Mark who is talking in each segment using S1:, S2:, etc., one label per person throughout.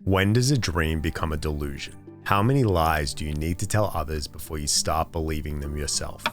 S1: When does a dream become a delusion? How many lies do you need to tell others before you start believing them yourself?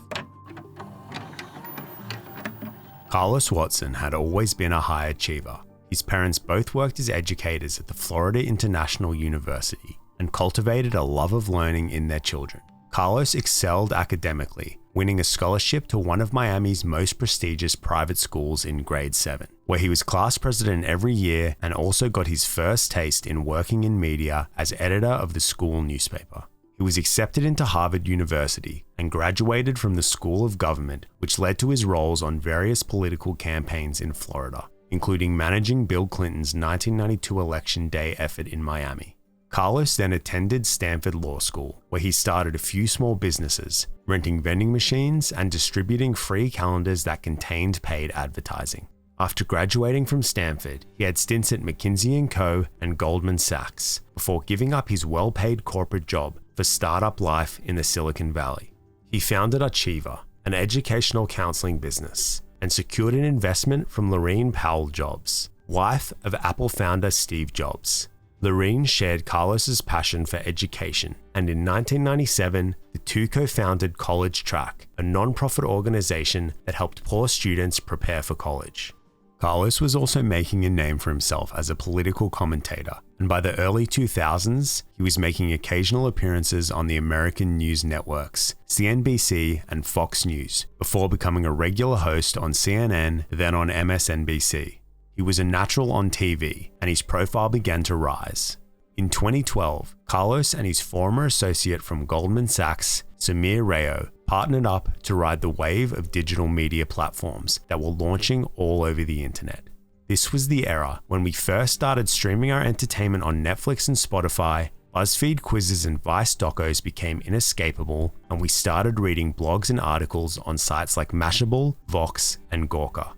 S1: Carlos Watson had always been a high achiever. His parents both worked as educators at the Florida International University and cultivated a love of learning in their children. Carlos excelled academically, winning a scholarship to one of Miami's most prestigious private schools in grade 7, where he was class president every year and also got his first taste in working in media as editor of the school newspaper. He was accepted into Harvard University and graduated from the School of Government, which led to his roles on various political campaigns in Florida, including managing Bill Clinton's 1992 election day effort in Miami. Carlos then attended Stanford Law School, where he started a few small businesses, renting vending machines and distributing free calendars that contained paid advertising. After graduating from Stanford, he had stints at McKinsey & Co. and Goldman Sachs, before giving up his well-paid corporate job for startup life in the Silicon Valley. He founded Achiever, an educational counseling business, and secured an investment from Laurene Powell Jobs, wife of Apple founder Steve Jobs. Laurene shared Carlos's passion for education, and in 1997, the two co-founded College Track, a non-profit organization that helped poor students prepare for college. Carlos was also making a name for himself as a political commentator, and by the early 2000s, he was making occasional appearances on the American news networks, CNBC and Fox News, before becoming a regular host on CNN, then on MSNBC. He was a natural on TV, and his profile began to rise. In 2012, Carlos and his former associate from Goldman Sachs, Samir Rayo, partnered up to ride the wave of digital media platforms that were launching all over the internet. This was the era when we first started streaming our entertainment on Netflix and Spotify, BuzzFeed quizzes and Vice docos became inescapable, and we started reading blogs and articles on sites like Mashable, Vox, and Gawker.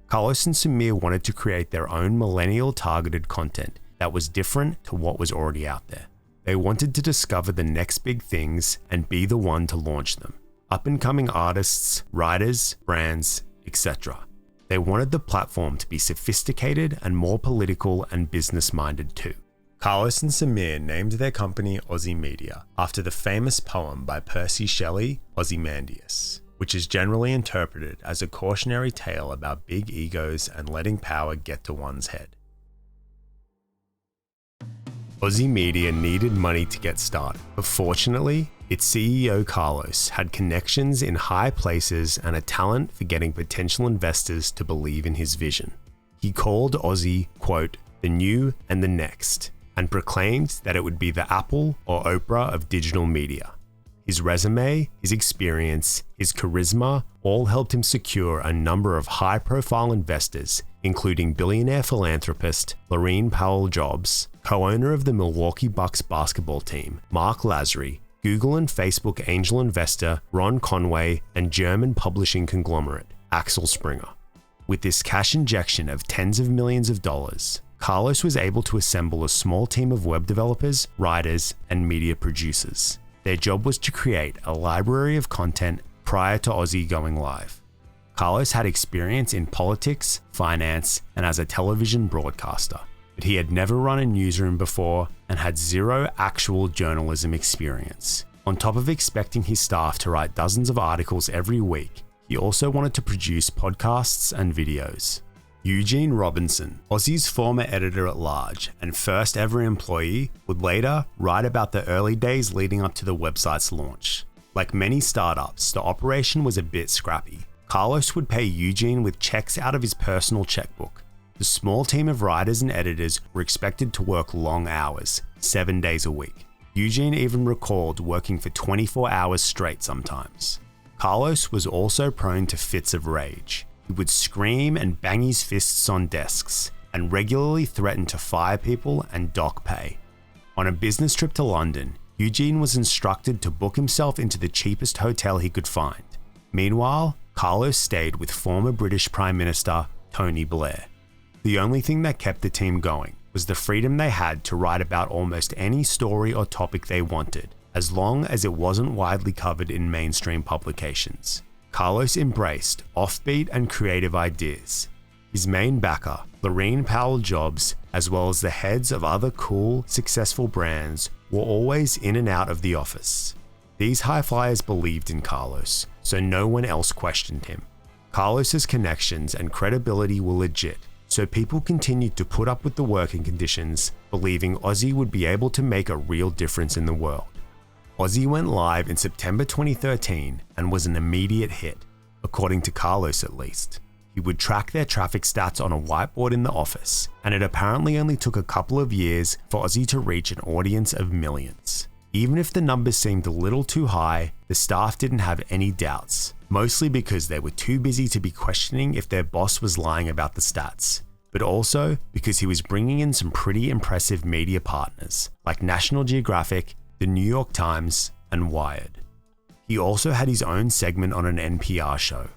S1: Carlos and Samir wanted to create their own millennial-targeted content that was different to what was already out there. They wanted to discover the next big things and be the one to launch them. Up-and-coming artists, writers, brands, etc. They wanted the platform to be sophisticated and more political and business-minded too. Carlos and Samir named their company OZY Media after the famous poem by Percy Shelley, Ozymandias, which is generally interpreted as a cautionary tale about big egos and letting power get to one's head. OZY Media needed money to get started, but fortunately, its CEO Carlos had connections in high places and a talent for getting potential investors to believe in his vision. He called OZY, quote, the new and the next, and proclaimed that it would be the Apple or Oprah of digital media. His resume, his experience, his charisma all helped him secure a number of high-profile investors, including billionaire philanthropist Laurene Powell Jobs, co-owner of the Milwaukee Bucks basketball team, Mark Lazary, Google and Facebook angel investor Ron Conway, and German publishing conglomerate Axel Springer. With this cash injection of tens of millions of dollars, Carlos was able to assemble a small team of web developers, writers, and media producers. Their job was to create a library of content prior to OZY going live. Carlos had experience in politics, finance, and as a television broadcaster, but he had never run a newsroom before and had zero actual journalism experience. On top of expecting his staff to write dozens of articles every week, he also wanted to produce podcasts and videos. Eugene Robinson, OZY's former editor-at-large and first ever employee, would later write about the early days leading up to the website's launch. Like many startups, the operation was a bit scrappy. Carlos would pay Eugene with checks out of his personal checkbook. The small team of writers and editors were expected to work long hours, 7 days a week. Eugene even recalled working for 24 hours straight sometimes. Carlos was also prone to fits of rage. He would scream and bang his fists on desks, and regularly threaten to fire people and dock pay. On a business trip to London, Eugene was instructed to book himself into the cheapest hotel he could find. Meanwhile, Carlos stayed with former British Prime Minister Tony Blair. The only thing that kept the team going was the freedom they had to write about almost any story or topic they wanted, as long as it wasn't widely covered in mainstream publications. Carlos embraced offbeat and creative ideas. His main backer, Laurene Powell Jobs, as well as the heads of other cool, successful brands, were always in and out of the office. These high flyers believed in Carlos, so no one else questioned him. Carlos's connections and credibility were legit, so people continued to put up with the working conditions, believing OZY would be able to make a real difference in the world. OZY went live in September 2013 and was an immediate hit, according to Carlos at least. He would track their traffic stats on a whiteboard in the office, and it apparently only took a couple of years for OZY to reach an audience of millions. Even if the numbers seemed a little too high, the staff didn't have any doubts, mostly because they were too busy to be questioning if their boss was lying about the stats, but also because he was bringing in some pretty impressive media partners like National Geographic, The New York Times, and Wired. He also had his own segment on an NPR show.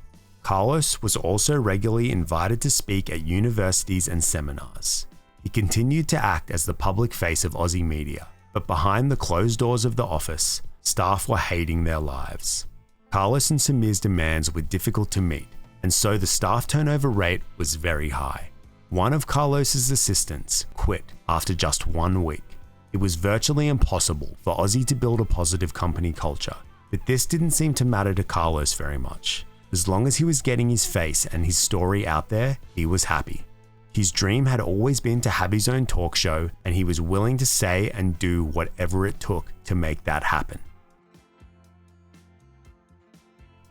S1: Carlos was also regularly invited to speak at universities and seminars. He continued to act as the public face of OZY Media, but behind the closed doors of the office, staff were hating their lives. Carlos and Samir's demands were difficult to meet, and so the staff turnover rate was very high. One of Carlos's assistants quit after just 1 week. It was virtually impossible for OZY to build a positive company culture, but this didn't seem to matter to Carlos very much. As long as he was getting his face and his story out there, he was happy. His dream had always been to have his own talk show, and he was willing to say and do whatever it took to make that happen.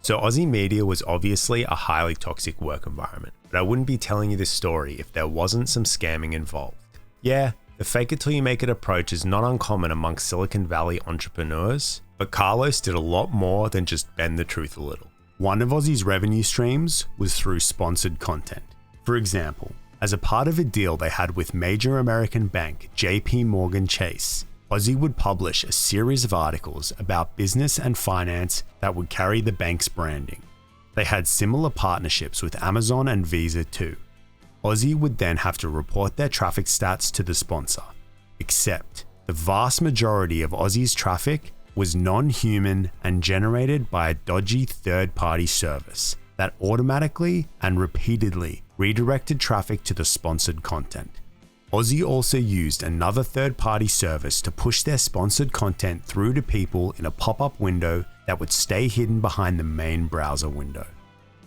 S1: So OZY Media was obviously a highly toxic work environment, but I wouldn't be telling you this story if there wasn't some scamming involved. Yeah, the fake it till you make it approach is not uncommon amongst Silicon Valley entrepreneurs, but Carlos did a lot more than just bend the truth a little. One of OZY's revenue streams was through sponsored content. For example, as a part of a deal they had with major American bank JP Morgan Chase, OZY would publish a series of articles about business and finance that would carry the bank's branding. They had similar partnerships with Amazon and Visa too. OZY would then have to report their traffic stats to the sponsor, except the vast majority of OZY's traffic was non-human and generated by a dodgy third-party service that automatically and repeatedly redirected traffic to the sponsored content. OZY also used another third-party service to push their sponsored content through to people in a pop-up window that would stay hidden behind the main browser window.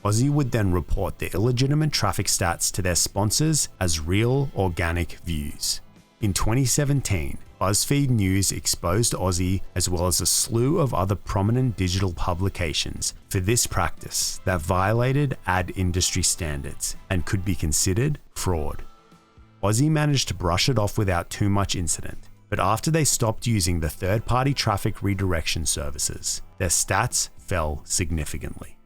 S1: OZY would then report the illegitimate traffic stats to their sponsors as real organic views. In 2017, BuzzFeed News exposed OZY as well as a slew of other prominent digital publications for this practice that violated ad industry standards and could be considered fraud. OZY managed to brush it off without too much incident, but after they stopped using the third-party traffic redirection services, their stats fell significantly.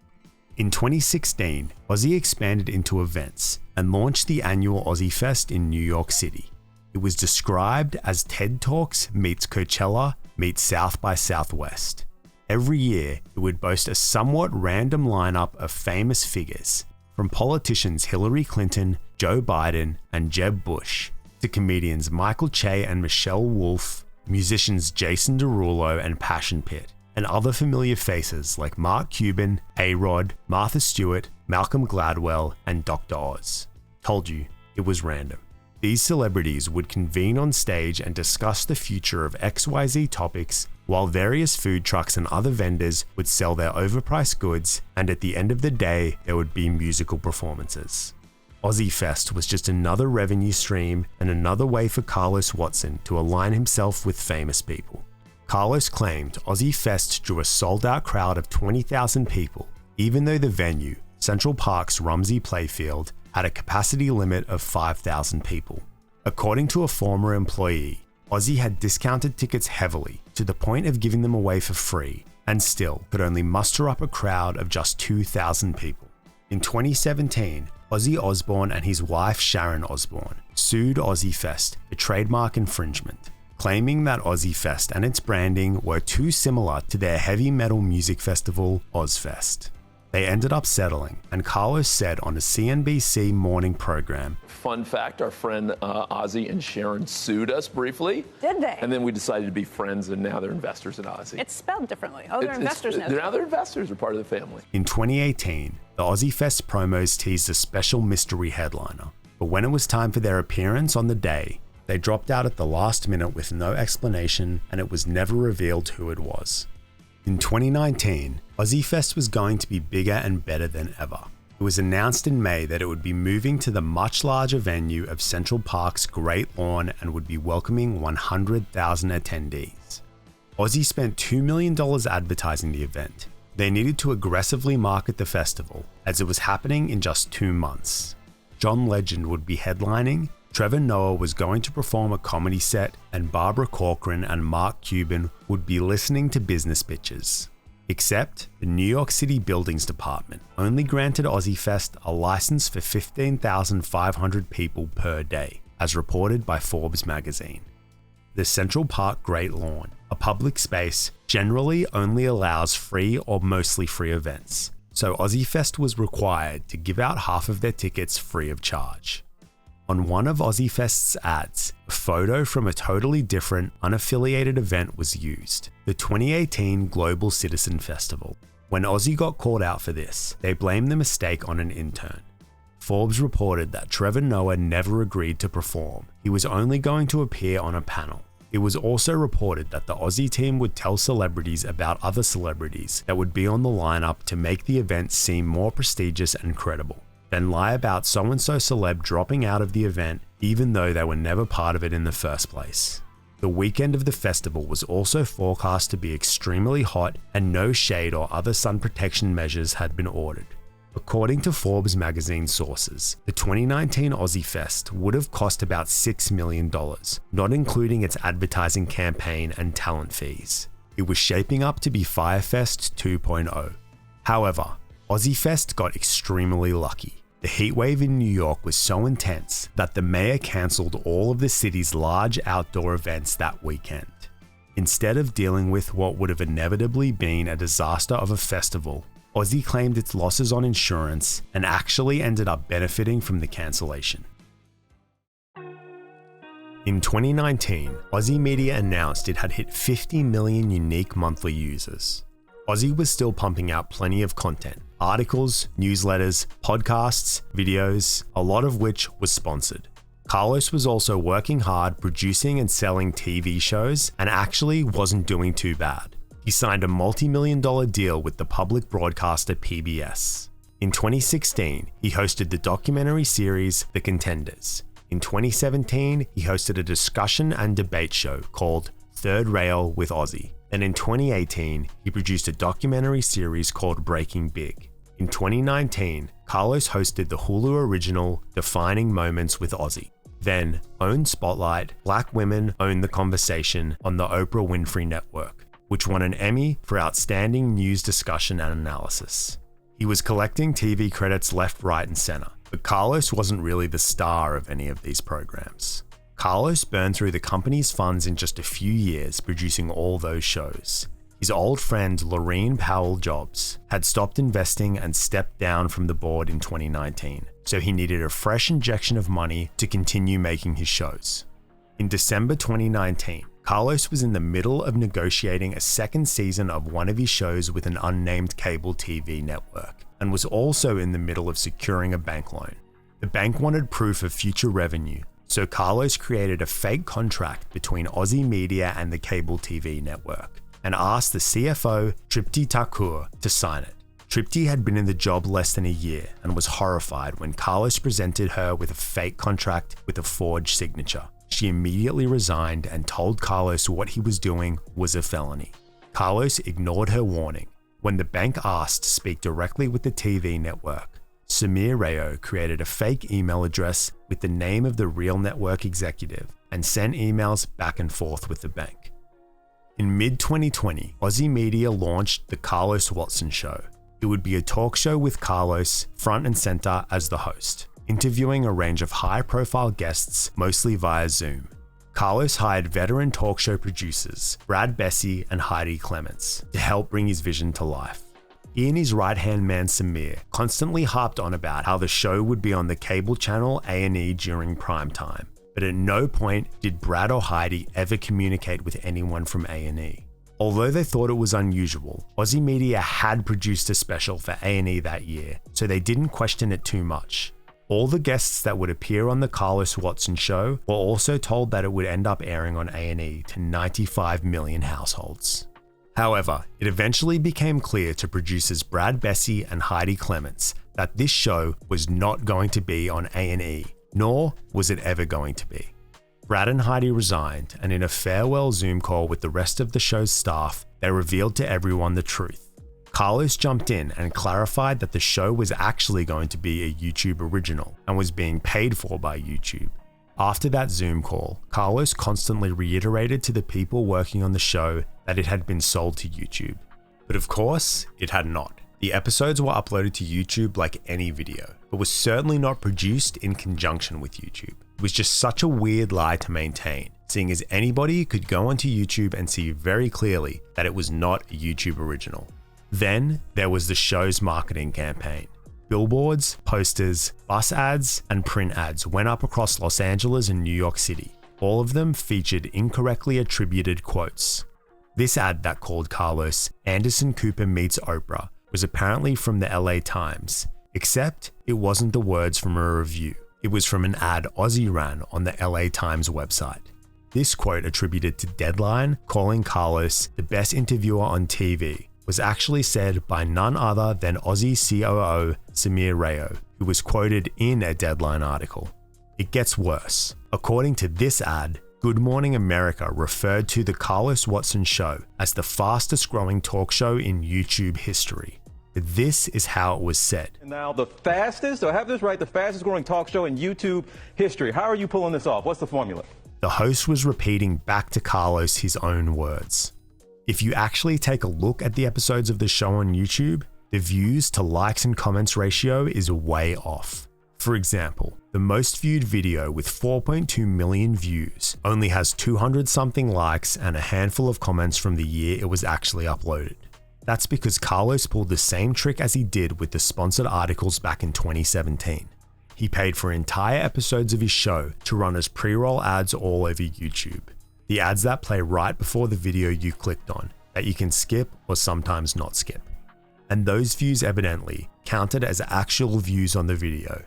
S1: In 2016, OZY expanded into events and launched the annual OZY Fest in New York City. It was described as TED Talks meets Coachella meets South by Southwest. Every year, it would boast a somewhat random lineup of famous figures, from politicians Hillary Clinton, Joe Biden, and Jeb Bush, to comedians Michael Che and Michelle Wolf, musicians Jason Derulo and Passion Pit, and other familiar faces like Mark Cuban, A-Rod, Martha Stewart, Malcolm Gladwell, and Dr. Oz. Told you, it was random. These celebrities would convene on stage and discuss the future of XYZ topics, while various food trucks and other vendors would sell their overpriced goods, and at the end of the day, there would be musical performances. OZY Fest was just another revenue stream and another way for Carlos Watson to align himself with famous people. Carlos claimed OZY Fest drew a sold-out crowd of 20,000 people, even though the venue, Central Park's Rumsey Playfield, had a capacity limit of 5,000 people. According to a former employee, OZY had discounted tickets heavily to the point of giving them away for free, and still could only muster up a crowd of just 2,000 people. In 2017, Ozzy Osbourne and his wife Sharon Osbourne sued OZY Fest for trademark infringement, claiming that OZY Fest and its branding were too similar to their heavy metal music festival, Ozzfest. They ended up settling, and Carlos said on a CNBC morning program,
S2: "Fun fact, our friend Ozzy and Sharon sued us briefly.
S3: Did they?
S2: And then we decided to be friends, and now they're investors in Ozzy."
S3: It's spelled differently. Oh, they're investors now.
S2: Now they're investors, are part of the family.
S1: In 2018, the OZY Fest promos teased a special mystery headliner. But when it was time for their appearance on the day, they dropped out at the last minute with no explanation, and it was never revealed who it was. In 2019, OZY Fest was going to be bigger and better than ever. It was announced in May that it would be moving to the much larger venue of Central Park's Great Lawn and would be welcoming 100,000 attendees. OZY spent $2 million advertising the event. They needed to aggressively market the festival, as it was happening in just 2 months. John Legend would be headlining, Trevor Noah was going to perform a comedy set, and Barbara Corcoran and Mark Cuban would be listening to business pitches. Except, the New York City Buildings Department only granted OZY Fest a license for 15,500 people per day, as reported by Forbes magazine. The Central Park Great Lawn, a public space, generally only allows free or mostly free events, so OZY Fest was required to give out half of their tickets free of charge. On one of OZY Fest's ads, a photo from a totally different, unaffiliated event was used, the 2018 Global Citizen Festival. When OZY got called out for this, they blamed the mistake on an intern. Forbes reported that Trevor Noah never agreed to perform. He was only going to appear on a panel. It was also reported that the OZY team would tell celebrities about other celebrities that would be on the lineup to make the event seem more prestigious and credible, then lie about so-and-so celeb dropping out of the event even though they were never part of it in the first place. The weekend of the festival was also forecast to be extremely hot, and no shade or other sun protection measures had been ordered. According to Forbes magazine sources, the 2019 OZY Fest would have cost about $6 million, not including its advertising campaign and talent fees. It was shaping up to be Firefest 2.0. However, OZY Fest got extremely lucky. The heatwave in New York was so intense that the mayor cancelled all of the city's large outdoor events that weekend. Instead of dealing with what would have inevitably been a disaster of a festival, OZY claimed its losses on insurance and actually ended up benefiting from the cancellation. In 2019, OZY Media announced it had hit 50 million unique monthly users. OZY was still pumping out plenty of content, articles, newsletters, podcasts, videos, a lot of which was sponsored. Carlos was also working hard producing and selling TV shows and actually wasn't doing too bad. He signed a multi-million-dollar deal with the public broadcaster PBS. In 2016, he hosted the documentary series The Contenders. In 2017, he hosted a discussion and debate show called Third Rail with OZY. And in 2018, he produced a documentary series called Breaking Big. In 2019, Carlos hosted the Hulu original Defining Moments with OZY. Then, owned Spotlight, Black Women Own the Conversation on the Oprah Winfrey Network, which won an Emmy for Outstanding News Discussion and Analysis. He was collecting TV credits left, right, and center, but Carlos wasn't really the star of any of these programs. Carlos burned through the company's funds in just a few years producing all those shows. His old friend Lorene Powell Jobs had stopped investing and stepped down from the board in 2019, so he needed a fresh injection of money to continue making his shows. In December 2019, Carlos was in the middle of negotiating a second season of one of his shows with an unnamed cable TV network, and was also in the middle of securing a bank loan. The bank wanted proof of future revenue, so Carlos created a fake contract between OZY Media and the cable TV network, and asked the CFO, Tripti Thakur, to sign it. Tripti had been in the job less than a year and was horrified when Carlos presented her with a fake contract with a forged signature. She immediately resigned and told Carlos what he was doing was a felony. Carlos ignored her warning. When the bank asked to speak directly with the TV network, Samir Rayo created a fake email address with the name of the real network executive and sent emails back and forth with the bank. In mid-2020, OZY Media launched The Carlos Watson Show. It would be a talk show with Carlos front and center as the host, interviewing a range of high-profile guests, mostly via Zoom. Carlos hired veteran talk show producers Brad Bessie and Heidi Clements to help bring his vision to life. He and his right-hand man Samir constantly harped on about how the show would be on the cable channel A&E during prime time, but at no point did Brad or Heidi ever communicate with anyone from A&E. Although they thought it was unusual, OZY Media had produced a special for A&E that year, so they didn't question it too much. All the guests that would appear on the Carlos Watson show were also told that it would end up airing on A&E to 95 million households. However, it eventually became clear to producers Brad Bessey and Heidi Clements that this show was not going to be on A&E, nor was it ever going to be. Brad and Heidi resigned, and in a farewell Zoom call with the rest of the show's staff, they revealed to everyone the truth. Carlos jumped in and clarified that the show was actually going to be a YouTube original and was being paid for by YouTube. After that Zoom call, Carlos constantly reiterated to the people working on the show that it had been sold to YouTube. But of course, it had not. The episodes were uploaded to YouTube like any video, but was certainly not produced in conjunction with YouTube. It was just such a weird lie to maintain, seeing as anybody could go onto YouTube and see very clearly that it was not a YouTube original. Then there was the show's marketing campaign. Billboards, posters, bus ads, and print ads went up across Los Angeles and New York City. All of them featured incorrectly attributed quotes. This ad that called Carlos Anderson Cooper meets Oprah was apparently from the LA Times, except it wasn't the words from a review. It was from an ad OZY ran on the LA Times website. This quote, attributed to Deadline, calling Carlos the best interviewer on TV, was actually said by none other than OZY COO Samir Rayo, who was quoted in a Deadline article. It gets worse. According to this ad, Good Morning America referred to the Carlos Watson show as the fastest growing talk show in YouTube history. This is how it was said.
S4: Now the fastest, do I have this right, the fastest growing talk show in YouTube history. How are you pulling this off? What's the formula?
S1: The host was repeating back to Carlos his own words. If you actually take a look at the episodes of the show on YouTube, the views to likes and comments ratio is way off. For example, the most viewed video with 4.2 million views only has 200 something likes and a handful of comments from the year it was actually uploaded. That's because Carlos pulled the same trick as he did with the sponsored articles back in 2017. He paid for entire episodes of his show to run as pre-roll ads all over YouTube. The ads that play right before the video you clicked on, that you can skip or sometimes not skip. And those views evidently counted as actual views on the video.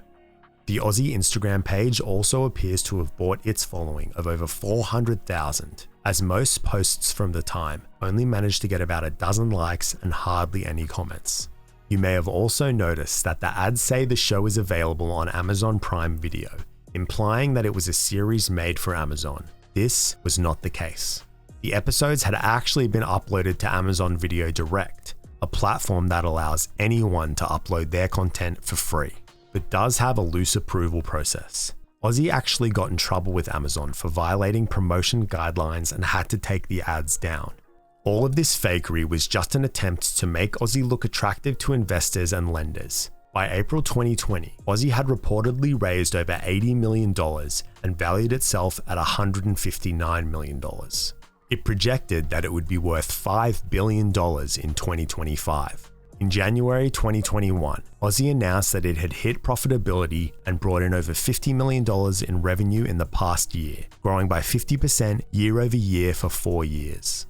S1: The OZY Instagram page also appears to have bought its following of over 400,000, as most posts from the time only managed to get about a dozen likes and hardly any comments. You may have also noticed that the ads say the show is available on Amazon Prime Video, implying that it was a series made for Amazon. This was not the case. The episodes had actually been uploaded to Amazon Video Direct, a platform that allows anyone to upload their content for free, but does have a loose approval process. OZY actually got in trouble with Amazon for violating promotion guidelines and had to take the ads down. All of this fakery was just an attempt to make OZY look attractive to investors and lenders. By April 2020, OZY had reportedly raised over $80 million and valued itself at $159 million. It projected that it would be worth $5 billion in 2025. In January 2021, OZY announced that it had hit profitability and brought in over $50 million in revenue in the past year, growing by 50% year over year for 4 years.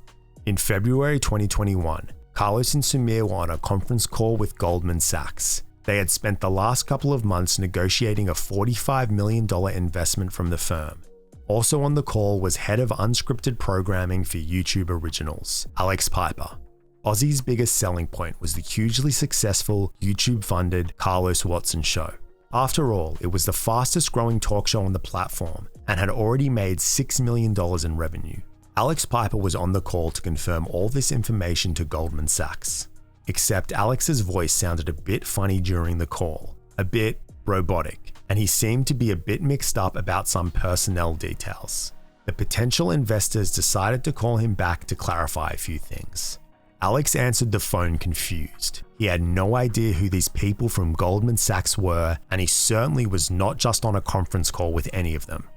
S1: In February 2021, Carlos and Samir were on a conference call with Goldman Sachs. They had spent the last couple of months negotiating a $45 million investment from the firm. Also on the call was head of unscripted programming for YouTube Originals, Alex Piper. OZY's biggest selling point was the hugely successful YouTube-funded Carlos Watson show. After all, it was the fastest growing talk show on the platform and had already made $6 million in revenue. Alex Piper was on the call to confirm all this information to Goldman Sachs. Except Alex's voice sounded a bit funny during the call, a bit robotic, and he seemed to be a bit mixed up about some personnel details. The potential investors decided to call him back to clarify a few things. Alex answered the phone confused. He had no idea who these people from Goldman Sachs were, and he certainly was not just on a conference call with any of them.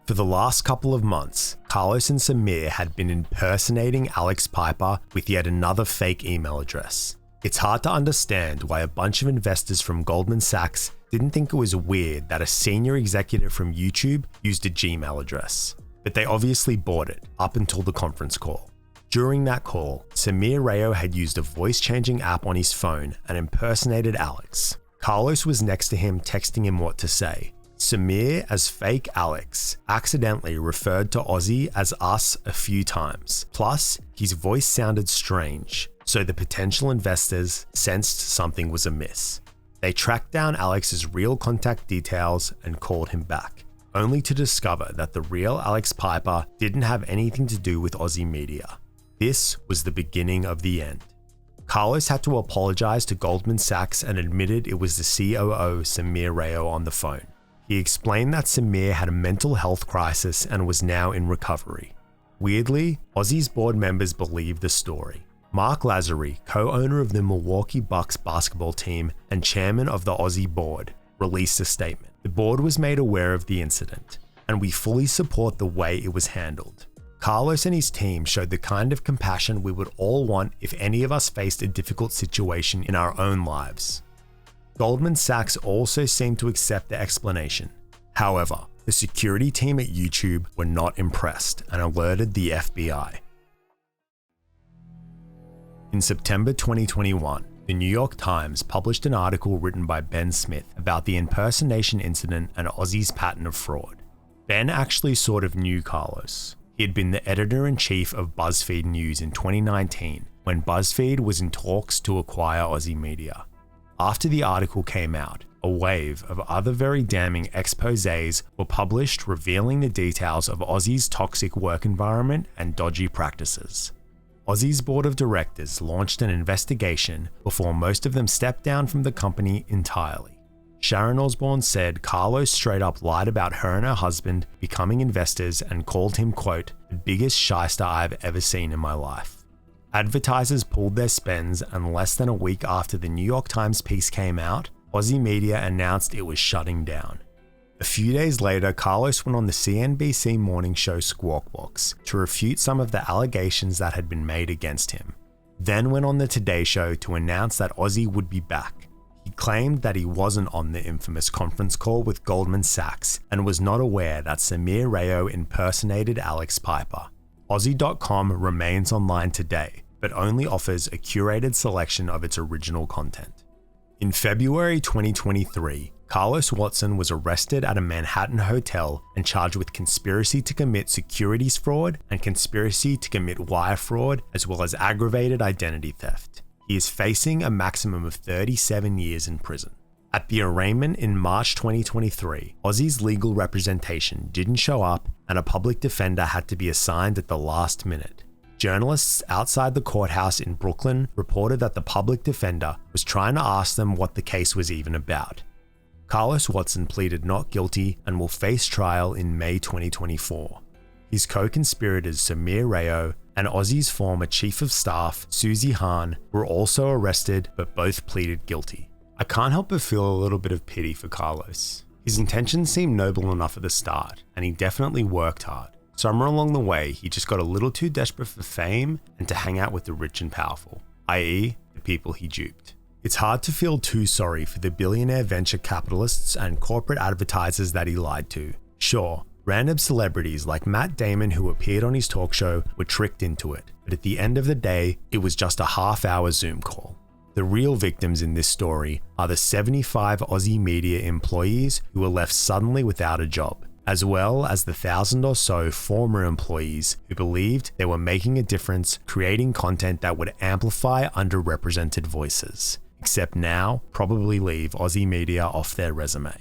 S1: For the last couple of months, Carlos and Samir had been impersonating Alex Piper with yet another fake email address. It's hard to understand why a bunch of investors from Goldman Sachs didn't think it was weird that a senior executive from YouTube used a Gmail address, but they obviously bought it up until the conference call. During that call, Samir Rayo had used a voice-changing app on his phone and impersonated Alex. Carlos was next to him texting him what to say. Samir, as fake Alex, accidentally referred to OZY as us a few times. Plus, his voice sounded strange, so the potential investors sensed something was amiss. They tracked down Alex's real contact details and called him back, only to discover that the real Alex Piper didn't have anything to do with OZY Media. This was the beginning of the end. Carlos had to apologize to Goldman Sachs and admitted it was the COO Samir Rayo on the phone. He explained that Samir had a mental health crisis and was now in recovery. Weirdly, OZY's board members believed the story. Mark Lazary, co-owner of the Milwaukee Bucks basketball team and chairman of the OZY board, released a statement. The board was made aware of the incident, and we fully support the way it was handled. Carlos and his team showed the kind of compassion we would all want if any of us faced a difficult situation in our own lives. Goldman Sachs also seemed to accept the explanation. However, the security team at YouTube were not impressed and alerted the FBI. In September 2021, the New York Times published an article written by Ben Smith about the impersonation incident and OZY's pattern of fraud. Ben actually sort of knew Carlos. He had been the editor-in-chief of BuzzFeed News in 2019 when BuzzFeed was in talks to acquire OZY Media. After the article came out, a wave of other very damning exposés were published revealing the details of OZY's toxic work environment and dodgy practices. OZY's board of directors launched an investigation before most of them stepped down from the company entirely. Sharon Osbourne said Carlos straight up lied about her and her husband becoming investors and called him, quote, the biggest shyster I've ever seen in my life. Advertisers pulled their spends, and less than a week after the New York Times piece came out, OZY Media announced it was shutting down. A few days later, Carlos went on the CNBC morning show Squawk Box to refute some of the allegations that had been made against him. Then went on the Today Show to announce that OZY would be back. He claimed that he wasn't on the infamous conference call with Goldman Sachs and was not aware that Samir Rayo impersonated Alex Piper. OZY.com remains online today, but only offers a curated selection of its original content. In February 2023, Carlos Watson was arrested at a Manhattan hotel and charged with conspiracy to commit securities fraud and conspiracy to commit wire fraud, as well as aggravated identity theft. He is facing a maximum of 37 years in prison. At the arraignment in March 2023, OZY's legal representation didn't show up and a public defender had to be assigned at the last minute. Journalists outside the courthouse in Brooklyn reported that the public defender was trying to ask them what the case was even about. Carlos Watson pleaded not guilty and will face trial in May 2024. His co-conspirators Samir Rayo and OZY's former chief of staff, Susie Hahn, were also arrested but both pleaded guilty. I can't help but feel a little bit of pity for Carlos. His intentions seemed noble enough at the start, and he definitely worked hard. Somewhere along the way, he just got a little too desperate for fame and to hang out with the rich and powerful, i.e. the people he duped. It's hard to feel too sorry for the billionaire venture capitalists and corporate advertisers that he lied to. Sure, random celebrities like Matt Damon who appeared on his talk show were tricked into it, but at the end of the day, it was just a half-hour Zoom call. The real victims in this story are the 75 OZY Media employees who were left suddenly without a job, as well as the 1,000 or so former employees who believed they were making a difference creating content that would amplify underrepresented voices, except now probably leave OZY Media off their resume.